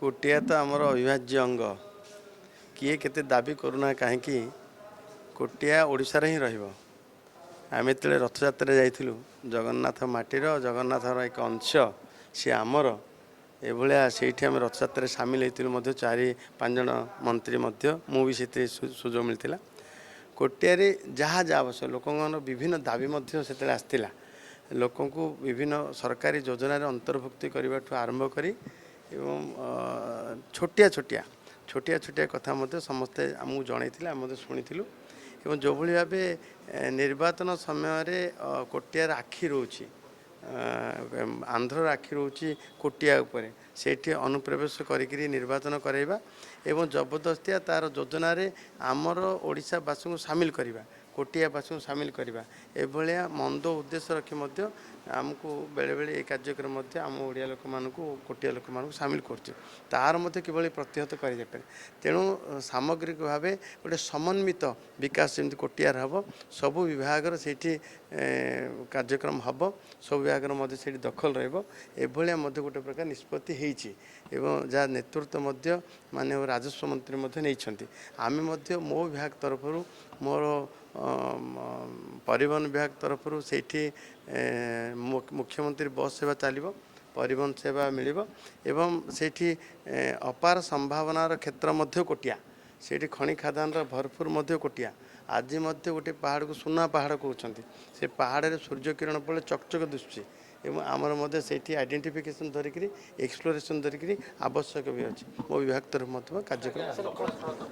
कोटिया तो आमर अविभाज्य अंग किए केते दाबी करूना कहीं कोटिया ओडिशार ही रहिबो। आम जो रथयात्रा जाइलु जगन्नाथ माटीर जगन्नाथर एक अंश सी आमर एभलिया से आम रथयात्रा सामिल होती चारि पाँच जन मंत्री मुझे सुजोग मिलता कोटिया जहाँ जहाँ आवश्यक लोक विभिन्न दाबी से आसला लोक विभिन्न सरकारी योजन अंतर्भुक्ति करने आरंभ कर छोटिया छोटिया छोटिया छोटिया कथा समस्ते आमको जनई आम शुणीलु एवं जो भाई भाव निर्वाचन समय कोटियार आखि रोचे आंध्र आखि रोचे कोटिया उपरे सेठी अनुप्रवेश करी निर्वाचन कराइबा एवं जबरदस्तिया तार योजन आमर ओडिशावासी को सामिल करवा कोटियावासी को सामिल करवा एभलिया मंद उद्देश्य रखी आमको बेले बेले ये कार्यक्रम आम ओडिया लोक मान कोटिया लोक मान सामिल कर किभली प्रतिहत कर तेणु सामग्रिक भाव गोटे समन्वित विकास जमी कोटियार हम सबु विभाग से कार्यक्रम हम सब विभाग से दखल रहा गोटे प्रकार निष्पत्ति एवं जहाँ नेतृत्व माननीय राजस्व मंत्री नहीं आम मो विभाग तरफ मोर परिवहन विभाग तरफ से मुख्यमंत्री बस सेवा चलो परिवहन सेवा मिल एवं सेठी अपार संभावनार क्षेत्र कोटिया से खनि खादान भरपूर कोटिया आज गोटे पहाड़ को सुना पहाड़ कहते से पहाड़ सूर्य किरण पड़े चकचक दिशुचे एवं आमर से आइडेंटिफिकेशन धरिकी एक्सप्लोरेशन धरिकी आवश्यक भी अच्छी मो विभाग तरफ कार्यक्रम